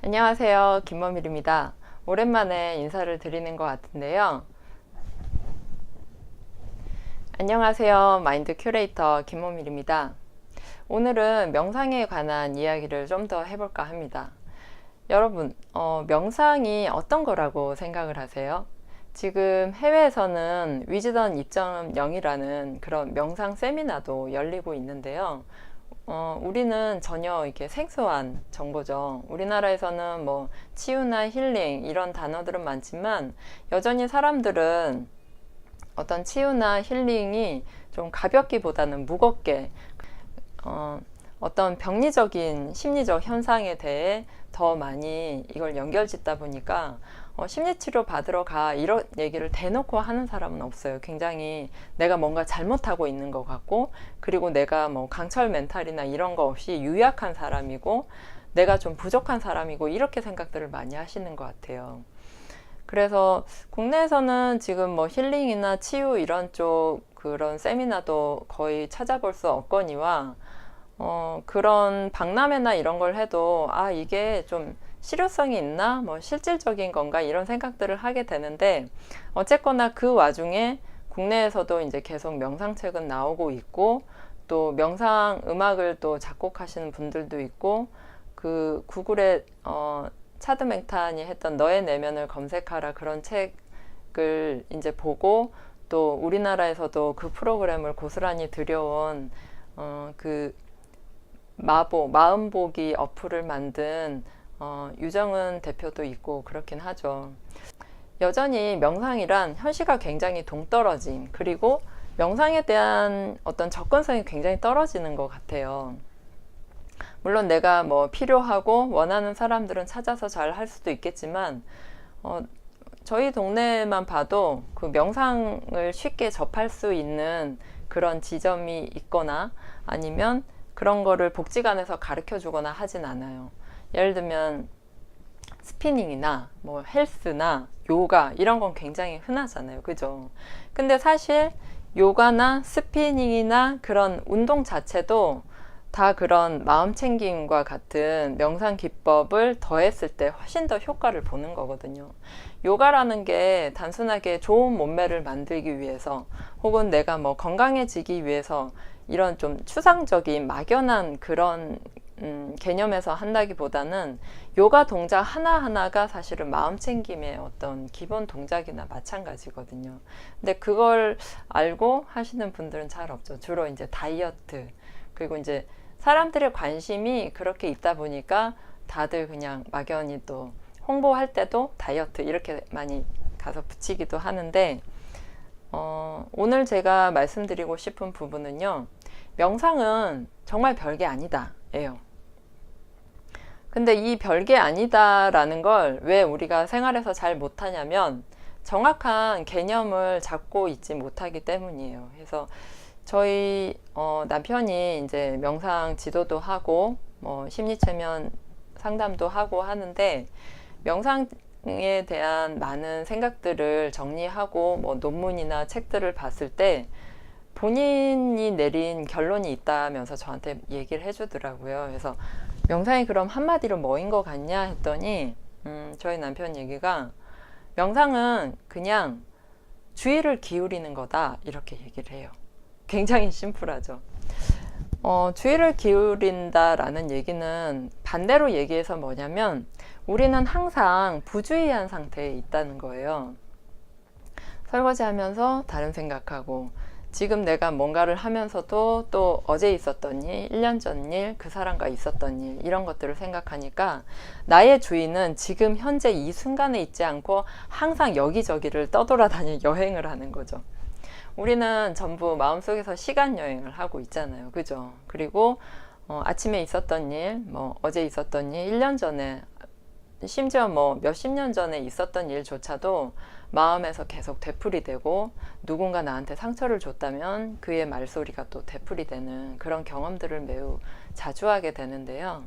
안녕하세요. 김머밀입니다. 오랜만에 인사를 드리는 것 같은데요. 안녕하세요. 마인드 큐레이터 김머밀입니다. 오늘은 명상에 관한 이야기를 좀 더 해볼까 합니다. 여러분, 명상이 어떤 거라고 생각을 하세요? 지금 해외에서는 위즈덤 2.0이라는 그런 명상 세미나도 열리고 있는데요. 우리는 전혀 이렇게 생소한 정보죠. 우리나라에서는 뭐 치유나 힐링 이런 단어들은 많지만 여전히 사람들은 어떤 치유나 힐링이 좀 가볍기보다는 무겁게 어떤 병리적인 심리적 현상에 대해 더 많이 이걸 연결짓다 보니까 심리치료 받으러 가 이런 얘기를 대놓고 하는 사람은 없어요. 굉장히 내가 뭔가 잘못하고 있는 것 같고, 그리고 내가 뭐 강철 멘탈이나 이런 거 없이 유약한 사람이고 내가 좀 부족한 사람이고 이렇게 생각들을 많이 하시는 것 같아요. 그래서 국내에서는 지금 뭐 힐링이나 치유 이런 쪽 그런 세미나도 거의 찾아볼 수 없거니와 그런 박람회나 이런 걸 해도 이게 좀 실효성이 있나? 뭐 실질적인 건가? 이런 생각들을 하게 되는데, 어쨌거나 그 와중에 국내에서도 이제 계속 명상책은 나오고 있고, 또 명상 음악을 또 작곡하시는 분들도 있고, 그 구글에 차드 맥탄이 했던 너의 내면을 검색하라 그런 책을 이제 보고, 또 우리나라에서도 그 프로그램을 고스란히 들여온 그 마음보기 어플을 만든 유정은 대표도 있고 그렇긴 하죠. 여전히 명상이란 현실과 굉장히 동떨어진, 그리고 명상에 대한 어떤 접근성이 굉장히 떨어지는 것 같아요. 물론 내가 뭐 필요하고 원하는 사람들은 찾아서 잘 할 수도 있겠지만 저희 동네만 봐도 그 명상을 쉽게 접할 수 있는 그런 지점이 있거나 아니면 그런 거를 복지관에서 가르쳐 주거나 하진 않아요. 예를 들면 스피닝이나 뭐 헬스나 요가 이런 건 굉장히 흔하잖아요. 그죠? 근데 사실 요가나 스피닝이나 그런 운동 자체도 다 그런 마음 챙김과 같은 명상 기법을 더했을 때 훨씬 더 효과를 보는 거거든요. 요가라는 게 단순하게 좋은 몸매를 만들기 위해서 혹은 내가 뭐 건강해지기 위해서 이런 좀 추상적인 막연한 그런 개념에서 한다기보다는 요가 동작 하나하나가 사실은 마음 챙김의 어떤 기본 동작이나 마찬가지거든요. 근데 그걸 알고 하시는 분들은 잘 없죠. 주로 이제 다이어트, 그리고 이제 사람들의 관심이 그렇게 있다 보니까 다들 그냥 막연히 또 홍보할 때도 다이어트 이렇게 많이 가서 붙이기도 하는데, 오늘 제가 말씀드리고 싶은 부분은요, 명상은 정말 별게 아니다 예요. 근데 이 별게 아니다라는 걸 왜 우리가 생활에서 잘 못하냐면 정확한 개념을 잡고 있지 못하기 때문이에요. 그래서 저희 남편이 이제 명상 지도도 하고 뭐 심리체면 상담도 하고 하는데, 명상에 대한 많은 생각들을 정리하고 뭐 논문이나 책들을 봤을 때 본인이 내린 결론이 있다면서 저한테 얘기를 해주더라고요. 그래서 명상이 그럼 한마디로 뭐인 것 같냐 했더니 저희 남편 얘기가 명상은 그냥 주의를 기울이는 거다 이렇게 얘기를 해요. 굉장히 심플하죠. 주의를 기울인다라는 얘기는 반대로 얘기해서 뭐냐면 우리는 항상 부주의한 상태에 있다는 거예요. 설거지하면서 다른 생각하고, 지금 내가 뭔가를 하면서도 또 어제 있었던 일, 1년 전 일, 그 사람과 있었던 일, 이런 것들을 생각하니까 나의 주의는 지금 현재 이 순간에 있지 않고 항상 여기저기를 떠돌아다니는 여행을 하는 거죠. 우리는 전부 마음속에서 시간 여행을 하고 있잖아요. 그죠? 그리고 아침에 있었던 일, 뭐 어제 있었던 일, 1년 전에, 심지어 뭐 몇십 년 전에 있었던 일조차도 마음에서 계속 되풀이되고, 누군가 나한테 상처를 줬다면 그의 말소리가 또 되풀이되는 그런 경험들을 매우 자주 하게 되는데요.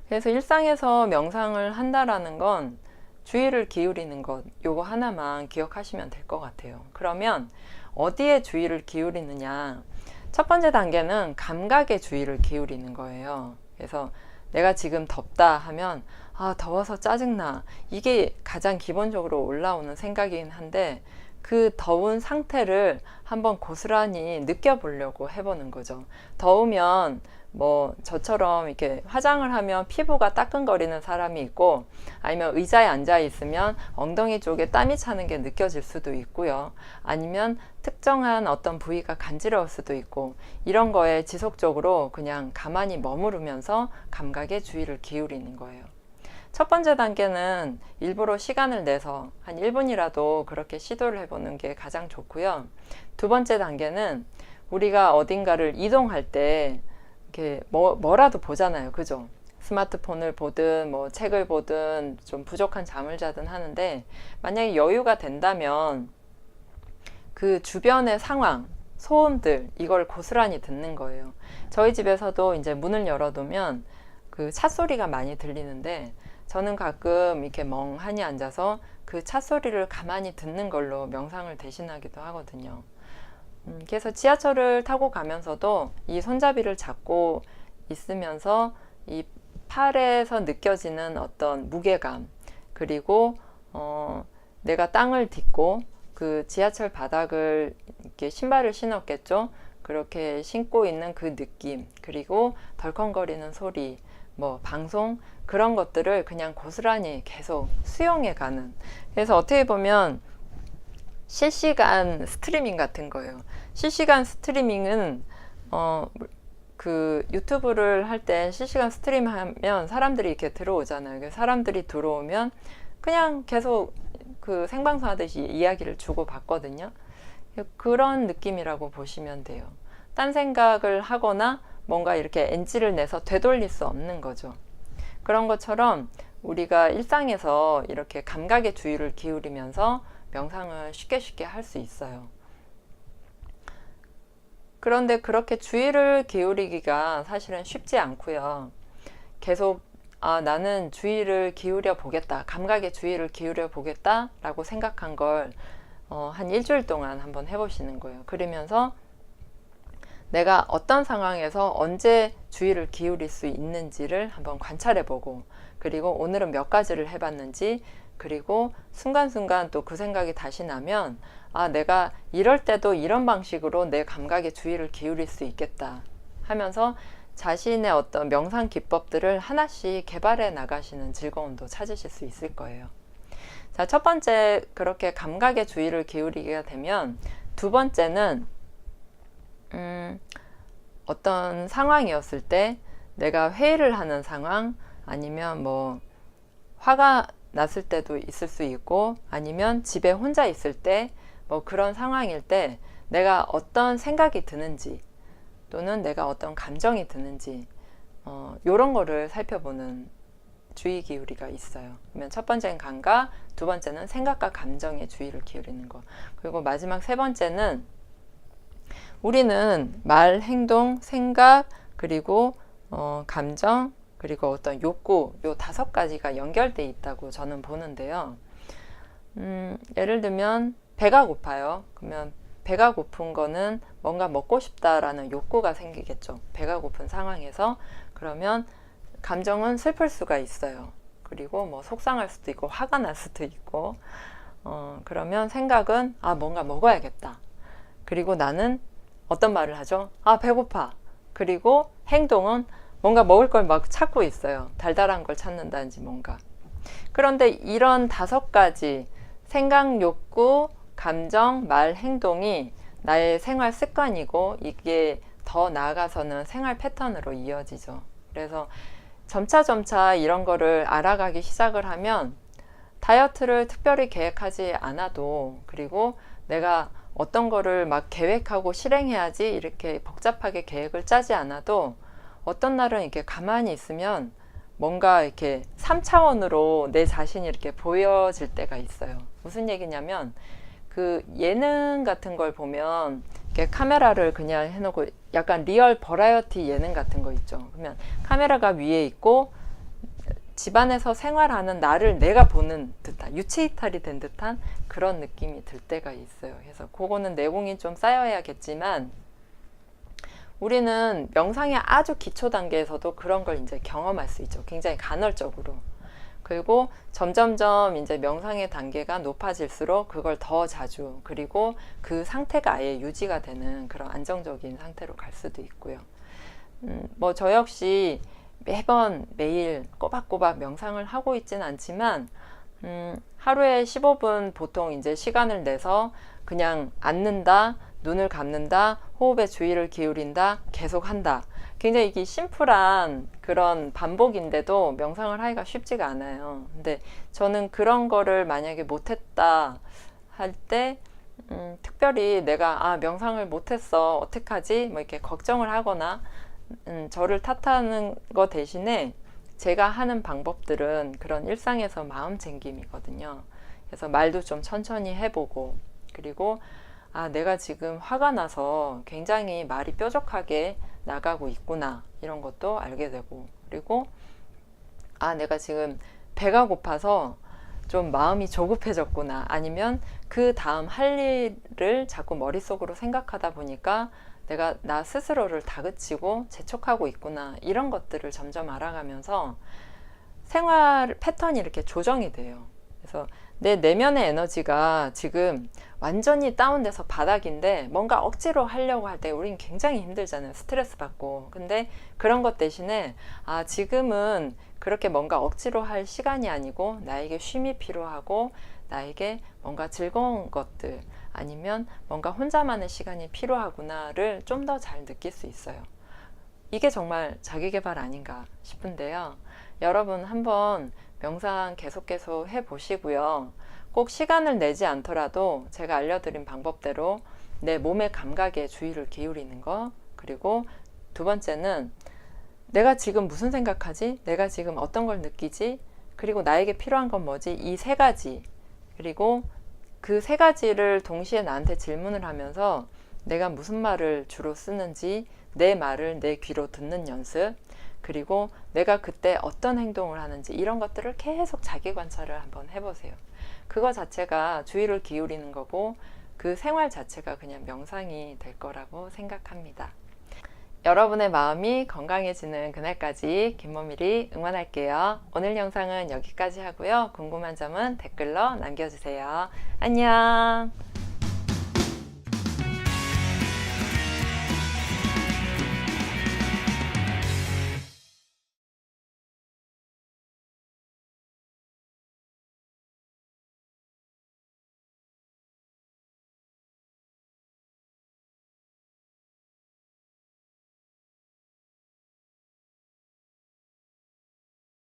그래서 일상에서 명상을 한다라는 건 주의를 기울이는 것, 요거 하나만 기억하시면 될 것 같아요. 그러면 어디에 주의를 기울이느냐? 첫 번째 단계는 감각에 주의를 기울이는 거예요. 그래서 내가 지금 덥다 하면 아, 더워서 짜증나. 이게 가장 기본적으로 올라오는 생각이긴 한데 그 더운 상태를 한번 고스란히 느껴보려고 해보는 거죠. 더우면 뭐 저처럼 이렇게 화장을 하면 피부가 따끔거리는 사람이 있고, 아니면 의자에 앉아 있으면 엉덩이 쪽에 땀이 차는 게 느껴질 수도 있고요. 아니면 특정한 어떤 부위가 간지러울 수도 있고, 이런 거에 지속적으로 그냥 가만히 머무르면서 감각에 주의를 기울이는 거예요. 첫 번째 단계는 일부러 시간을 내서 한 1분이라도 그렇게 시도를 해보는 게 가장 좋고요. 두 번째 단계는 우리가 어딘가를 이동할 때 이렇게 뭐라도 보잖아요. 그죠? 스마트폰을 보든 뭐 책을 보든 좀 부족한 잠을 자든 하는데, 만약에 여유가 된다면 그 주변의 상황, 소음들, 이걸 고스란히 듣는 거예요. 저희 집에서도 이제 문을 열어두면 그 차 소리가 많이 들리는데, 저는 가끔 이렇게 멍하니 앉아서 그 차 소리를 가만히 듣는 걸로 명상을 대신하기도 하거든요. 그래서 지하철을 타고 가면서도 이 손잡이를 잡고 있으면서 이 팔에서 느껴지는 어떤 무게감, 그리고 내가 땅을 딛고 그 지하철 바닥을 이렇게 신발을 신었겠죠. 그렇게 신고 있는 그 느낌, 그리고 덜컹거리는 소리, 뭐 방송, 그런 것들을 그냥 고스란히 계속 수용해 가는. 그래서 어떻게 보면 실시간 스트리밍 같은 거예요. 실시간 스트리밍은 그 유튜브를 할 때 실시간 스트림 하면 사람들이 이렇게 들어오잖아요. 사람들이 들어오면 그냥 계속 그 생방송 하듯이 이야기를 주고 받거든요. 그런 느낌이라고 보시면 돼요. 딴 생각을 하거나 뭔가 이렇게 NG를 내서 되돌릴 수 없는 거죠. 그런 것처럼 우리가 일상에서 이렇게 감각의 주의를 기울이면서 명상을 쉽게 할 수 있어요. 그런데 그렇게 주의를 기울이기가 사실은 쉽지 않고요. 계속 나는 주의를 기울여 보겠다, 감각의 주의를 기울여 보겠다 라고 생각한 걸 한 일주일 동안 한번 해보시는 거예요. 그러면서 내가 어떤 상황에서 언제 주의를 기울일 수 있는지를 한번 관찰해보고, 그리고 오늘은 몇 가지를 해봤는지, 그리고 순간순간 또 그 생각이 다시 나면 내가 이럴 때도 이런 방식으로 내 감각의 주의를 기울일 수 있겠다 하면서 자신의 어떤 명상 기법들을 하나씩 개발해 나가시는 즐거움도 찾으실 수 있을 거예요. 자, 첫 번째 그렇게 감각의 주의를 기울이게 되면, 두 번째는 어떤 상황이었을 때, 내가 회의를 하는 상황, 아니면 뭐 화가 났을 때도 있을 수 있고, 아니면 집에 혼자 있을 때 뭐 그런 상황일 때 내가 어떤 생각이 드는지, 또는 내가 어떤 감정이 드는지, 요런 거를 살펴보는 주의 기울이가 있어요. 그러면 첫 번째는 감각, 두 번째는 생각과 감정에 주의를 기울이는 거, 그리고 마지막 세 번째는 우리는 말, 행동, 생각, 그리고 감정, 그리고 어떤 욕구, 요 5가지가 연결돼 있다고 저는 보는데요. 예를 들면 배가 고파요. 그러면 배가 고픈 거는 뭔가 먹고 싶다라는 욕구가 생기겠죠. 배가 고픈 상황에서. 그러면 감정은 슬플 수가 있어요. 그리고 뭐 속상할 수도 있고 화가 날 수도 있고, 그러면 생각은 뭔가 먹어야겠다. 그리고 나는 어떤 말을 하죠? 배고파. 그리고 행동은 뭔가 먹을 걸 막 찾고 있어요. 달달한 걸 찾는다든지 뭔가. 그런데 이런 5가지 생각, 욕구, 감정, 말, 행동이 나의 생활 습관이고, 이게 더 나아가서는 생활 패턴으로 이어지죠. 그래서 점차 이런 거를 알아가기 시작을 하면 다이어트를 특별히 계획하지 않아도, 그리고 내가 어떤 거를 막 계획하고 실행해야지 이렇게 복잡하게 계획을 짜지 않아도 어떤 날은 이렇게 가만히 있으면 뭔가 이렇게 3차원으로 내 자신이 이렇게 보여질 때가 있어요. 무슨 얘기냐면, 그 예능 같은 걸 보면 이렇게 카메라를 그냥 해놓고 약간 리얼 버라이어티 예능 같은 거 있죠. 그러면 카메라가 위에 있고 집안에서 생활하는 나를 내가 보는 듯한, 유체 이탈이 된 듯한 그런 느낌이 들 때가 있어요. 그래서 그거는 내공이 좀 쌓여야겠지만, 우리는 명상의 아주 기초 단계에서도 그런 걸 이제 경험할 수 있죠. 굉장히 간헐적으로. 그리고 점점점 이제 명상의 단계가 높아질수록 그걸 더 자주, 그리고 그 상태가 아예 유지가 되는 그런 안정적인 상태로 갈 수도 있고요. 뭐 저 역시 매번 매일 꼬박꼬박 명상을 하고 있진 않지만 하루에 15분 보통 이제 시간을 내서 그냥 앉는다, 눈을 감는다, 호흡에 주의를 기울인다, 계속 한다. 굉장히 이게 심플한 그런 반복인데도 명상을 하기가 쉽지가 않아요. 근데 저는 그런 거를 만약에 못했다 할 때 특별히 내가 명상을 못했어 어떡하지 뭐 이렇게 걱정을 하거나 저를 탓하는 거 대신에 제가 하는 방법들은 그런 일상에서 마음 챙김이거든요. 그래서 말도 좀 천천히 해보고, 그리고 내가 지금 화가 나서 굉장히 말이 뾰족하게 나가고 있구나 이런 것도 알게 되고, 그리고 내가 지금 배가 고파서 좀 마음이 조급해졌구나, 아니면 그 다음 할 일을 자꾸 머릿속으로 생각하다 보니까 내가 나 스스로를 다그치고 재촉하고 있구나, 이런 것들을 점점 알아가면서 생활 패턴이 이렇게 조정이 돼요. 그래서 내 내면의 에너지가 지금 완전히 다운돼서 바닥인데 뭔가 억지로 하려고 할 때 우린 굉장히 힘들잖아요. 스트레스 받고. 근데 그런 것 대신에 지금은 그렇게 뭔가 억지로 할 시간이 아니고 나에게 쉼이 필요하고 나에게 뭔가 즐거운 것들 아니면 뭔가 혼자만의 시간이 필요하구나를 좀 더 잘 느낄 수 있어요. 이게 정말 자기계발 아닌가 싶은데요. 여러분 한번 명상 계속 해보시고요. 꼭 시간을 내지 않더라도 제가 알려드린 방법대로 내 몸의 감각에 주의를 기울이는 거, 그리고 두 번째는 내가 지금 무슨 생각하지? 내가 지금 어떤 걸 느끼지? 그리고 나에게 필요한 건 뭐지? 이 세 가지, 그리고 그 세 가지를 동시에 나한테 질문을 하면서 내가 무슨 말을 주로 쓰는지 내 말을 내 귀로 듣는 연습, 그리고 내가 그때 어떤 행동을 하는지 이런 것들을 계속 자기 관찰을 한번 해보세요. 그거 자체가 주의를 기울이는 거고 그 생활 자체가 그냥 명상이 될 거라고 생각합니다. 여러분의 마음이 건강해지는 그날까지 김모밀이 응원할게요. 오늘 영상은 여기까지 하고요. 궁금한 점은 댓글로 남겨주세요. 안녕.